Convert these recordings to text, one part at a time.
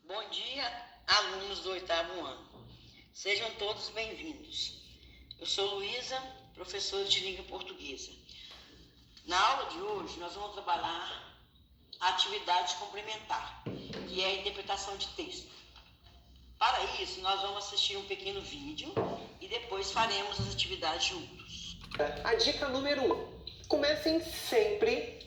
Bom dia, alunos do 8º ano. Sejam todos bem-vindos. Eu sou Luísa, professora de língua portuguesa. Na aula de hoje, nós vamos trabalhar a atividade complementar, que é a interpretação de texto. Para isso, nós vamos assistir um pequeno vídeo e depois faremos as atividades juntos. A dica número 1. Comecem sempre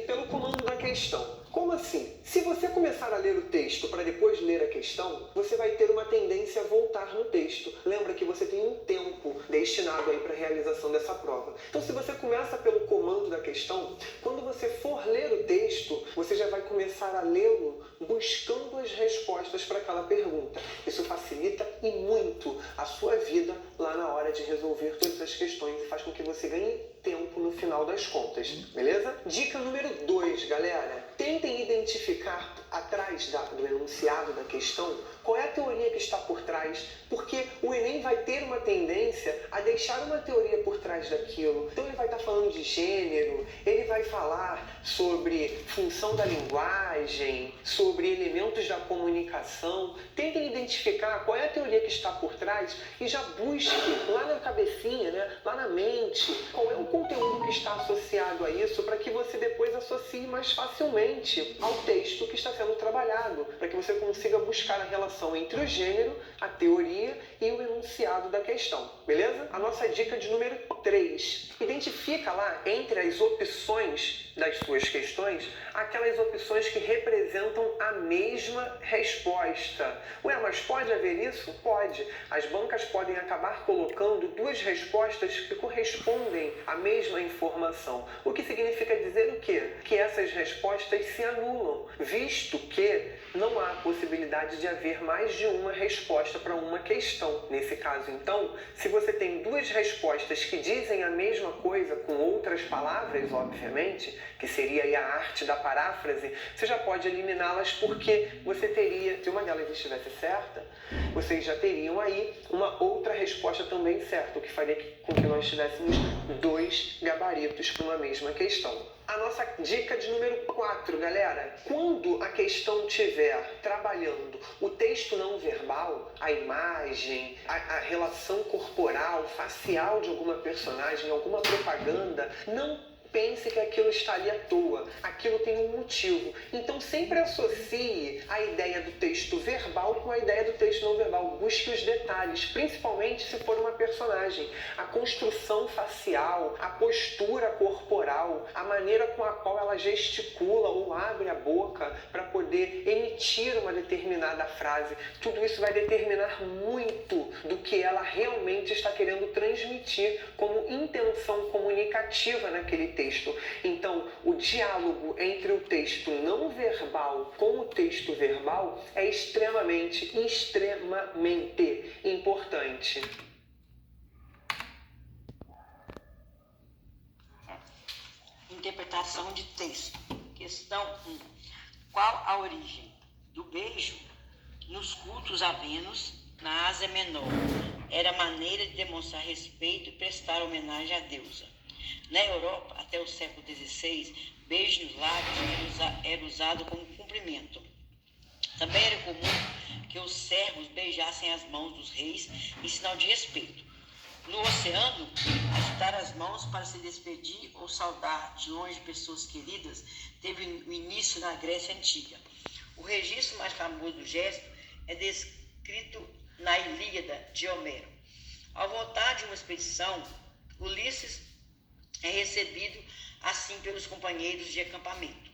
pelo comando da questão. Como assim? Se você começar a ler o texto para depois ler a questão, você vai ter uma tendência a voltar no texto. Lembra que você tem um tempo destinado aí para a realização dessa prova. Então, se você começa pelo comando da questão, quando você for ler o texto, você já vai começar a lê-lo buscando as respostas para aquela pergunta. Isso facilita e muito a sua vida lá na hora de resolver todas as questões e faz com que você ganhe tempo no final das contas, beleza? Dica número 2, galera. Tentem identificar atrás do enunciado da questão qual é a teoria que está por trás, porque o Enem vai ter uma tendência a deixar uma teoria por trás daquilo. Então ele vai estar falando de gênero, ele vai falar sobre função da linguagem, sobre elementos da comunicação. Tentem identificar qual é a teoria que está por trás e já busque lá na cabecinha, lá na mente, qual é o conteúdo que está associado a isso para que você depois associe mais facilmente ao texto que está sendo trabalhado, para que você consiga buscar a relação entre o gênero, a teoria e o enunciado da questão, beleza? A nossa dica de número 3. Identifica lá entre as opções das suas questões aquelas opções que representam a mesma resposta. Ué, mas pode haver isso? Pode. As bancas podem acabar colocando duas respostas que correspondem à mesma informação. O que significa dizer o quê? Que essas respostas se anulam, visto que não há possibilidade de haver mais de uma resposta para uma questão. Nesse caso, então, se você tem duas respostas que dizem a mesma coisa com outras palavras, obviamente, que seria aí a arte da paráfrase, você já pode eliminá-las porque você teria, se uma delas estivesse certa, vocês já teriam aí uma outra resposta também certa, o que faria com que nós tivéssemos dois gabaritos para uma mesma questão. A nossa dica de número 4, galera. Quando a questão estiver trabalhando o texto não verbal, a imagem, a relação corporal, facial de alguma personagem, alguma propaganda, não pense que aquilo está ali à toa, aquilo tem um motivo. Então sempre associe a ideia do texto verbal com a ideia do texto não verbal. Busque os detalhes, principalmente se for uma personagem. A construção facial, a postura corporal, a maneira com a qual ela gesticula ou abre a boca para poder emitir uma determinada frase. Tudo isso vai determinar muito do que ela realmente está querendo transmitir como intenção comunicativa naquele texto. Então, o diálogo entre o texto não verbal com o texto verbal é extremamente importante. Interpretação de texto. Questão 1. Qual a origem do beijo nos cultos a Vênus na Ásia Menor? Era maneira de demonstrar respeito e prestar homenagem à deusa. Na Europa, até o século XVI, beijo nos lábios era usado como cumprimento. Também era comum que os servos beijassem as mãos dos reis em sinal de respeito. No oceano, agitar as mãos para se despedir ou saudar de longe pessoas queridas teve início na Grécia Antiga. O registro mais famoso do gesto é descrito na Ilíada de Homero. Ao voltar de uma expedição, Ulisses é recebido assim pelos companheiros de acampamento.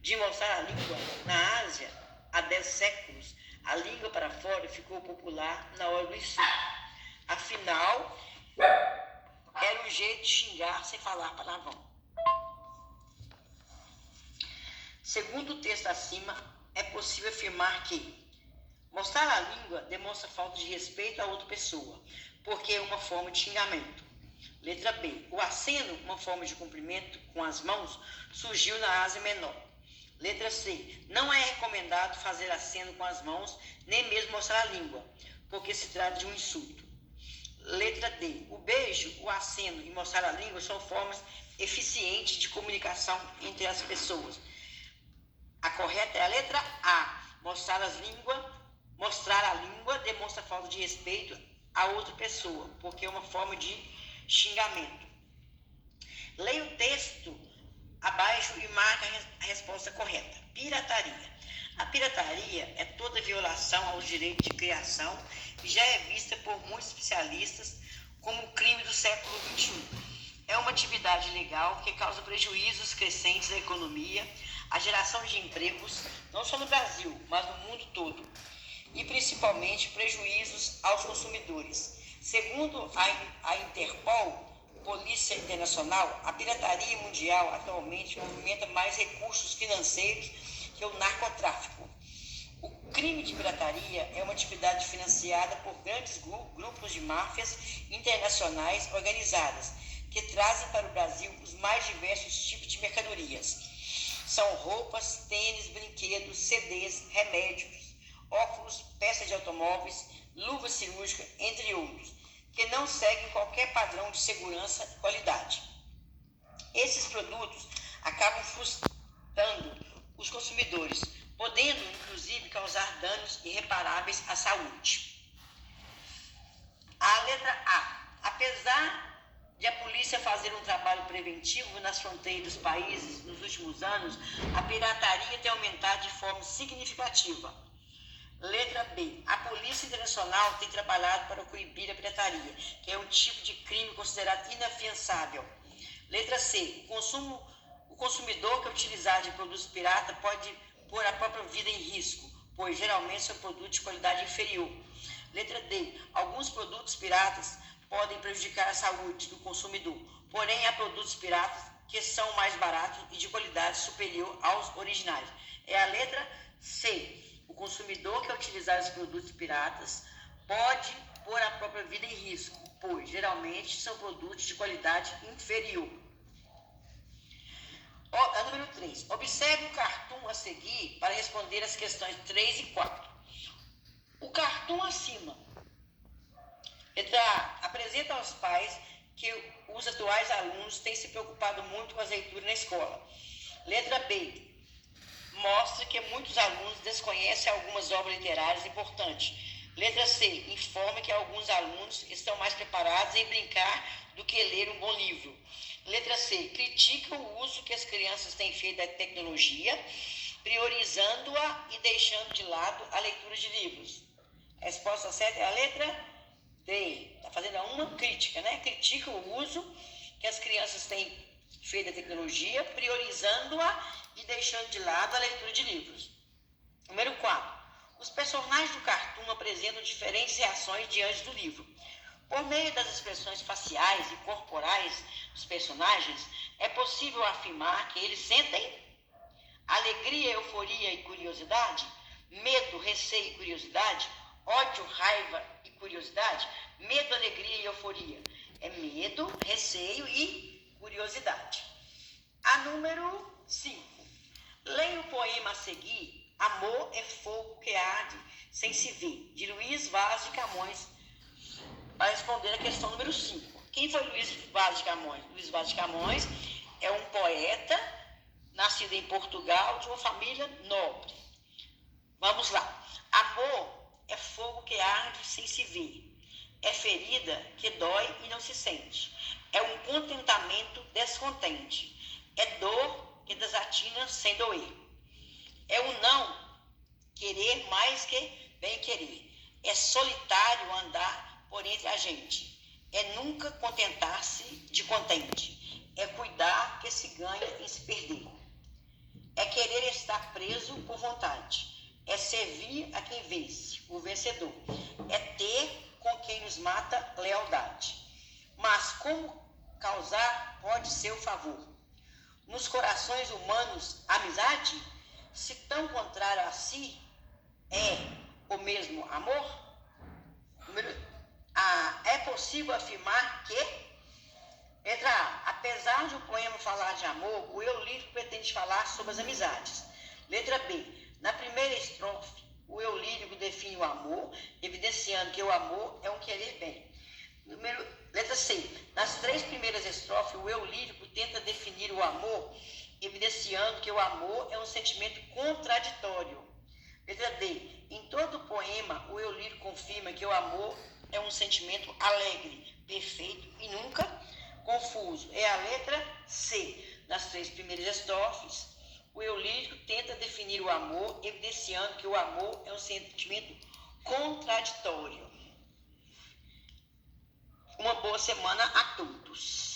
De mostrar a língua, na Ásia, há 10 séculos, a língua para fora ficou popular na hora do insulto. Afinal, era um jeito de xingar sem falar palavrão. Segundo o texto acima, é possível afirmar que mostrar a língua demonstra falta de respeito a outra pessoa, porque é uma forma de xingamento. Letra B. O aceno, uma forma de cumprimento com as mãos, surgiu na Ásia Menor. Letra C. Não é recomendado fazer aceno com as mãos, nem mesmo mostrar a língua, porque se trata de um insulto. Letra D. O beijo, o aceno e mostrar a língua são formas eficientes de comunicação entre as pessoas. A correta é a letra A. mostrar a língua demonstra falta de respeito a outra pessoa, porque é uma forma de xingamento. Leia o texto abaixo e marca a resposta correta. Pirataria. A pirataria é toda violação aos direitos de criação e já é vista por muitos especialistas como o crime do século XXI. É uma atividade legal que causa prejuízos crescentes à economia, à geração de empregos, não só no Brasil, mas no mundo todo, e principalmente prejuízos aos consumidores. Segundo a Interpol, Polícia Internacional, a pirataria mundial atualmente movimenta mais recursos financeiros que o narcotráfico. O crime de pirataria é uma atividade financiada por grandes grupos de máfias internacionais organizadas, que trazem para o Brasil os mais diversos tipos de mercadorias. São roupas, tênis, brinquedos, CDs, remédios, óculos, peças de automóveis, luvas cirúrgicas, entre outros, que não seguem qualquer padrão de segurança e qualidade. Esses produtos acabam frustrando os consumidores, podendo inclusive causar danos irreparáveis à saúde. A letra A. Apesar de a polícia fazer um trabalho preventivo nas fronteiras dos países nos últimos anos, a pirataria tem aumentado de forma significativa. Letra B. A Polícia Internacional tem trabalhado para coibir a pirataria, que é um tipo de crime considerado inafiançável. Letra C. O consumidor que utilizar de produtos piratas pode pôr a própria vida em risco, pois geralmente são produtos de qualidade inferior. Letra D. Alguns produtos piratas podem prejudicar a saúde do consumidor, porém há produtos piratas que são mais baratos e de qualidade superior aos originais. É a letra C. O consumidor que utilizar os produtos piratas pode pôr a própria vida em risco, pois geralmente são produtos de qualidade inferior. A número 3. Observe o cartoon a seguir para responder as questões 3 e 4. O cartoon acima. Letra A. Apresenta aos pais que os atuais alunos têm se preocupado muito com a leitura na escola. Letra B. Mostra que muitos alunos desconhecem algumas obras literárias importantes. Letra C. Informa que alguns alunos estão mais preparados em brincar do que ler um bom livro. Letra C. Critica o uso que as crianças têm feito da tecnologia, priorizando-a e deixando de lado a leitura de livros. A resposta certa é a letra D. Está fazendo uma crítica, né? Critica o uso que as crianças têm feito da tecnologia, priorizando-a e deixando de lado a leitura de livros. Número 4. Os personagens do cartoon apresentam diferentes reações diante do livro. Por meio das expressões faciais e corporais dos personagens, é possível afirmar que eles sentem alegria, euforia e curiosidade, medo, receio e curiosidade, ódio, raiva e curiosidade, medo, alegria e euforia. É medo, receio e curiosidade. A número 5. Leia o poema a seguir, Amor é fogo que arde sem se ver, de Luís Vaz de Camões, para responder a questão número 5. Quem foi Luís Vaz de Camões? Luís Vaz de Camões é um poeta nascido em Portugal, de uma família nobre. Vamos lá. Amor é fogo que arde sem se ver. É ferida que dói e não se sente. É um contentamento descontente. É dor que desatina sem doer. É um não querer mais que bem querer. É solitário andar por entre a gente. É nunca contentar-se de contente. É cuidar que se ganha em se perder. É querer estar preso por vontade. É servir a quem vence, o vencedor. É ter com quem nos mata lealdade. Mas como causar pode ser o favor? Nos corações humanos, amizade, se tão contrário a si, é o mesmo amor? É possível afirmar que, letra A, apesar de o poema falar de amor, o eu lírico pretende falar sobre as amizades. Letra B, na primeira estrofe, o eu lírico define o amor, evidenciando que o amor é um querer bem. Letra C, nas 3 primeiras estrofes, o eu lírico tenta definir o amor, evidenciando que o amor é um sentimento contraditório. Letra que o amor é um sentimento alegre, perfeito e nunca confuso. É a letra C. Nas 3 primeiras estrofes, o eu lírico tenta definir o amor, evidenciando que o amor é um sentimento contraditório. Uma boa semana a todos.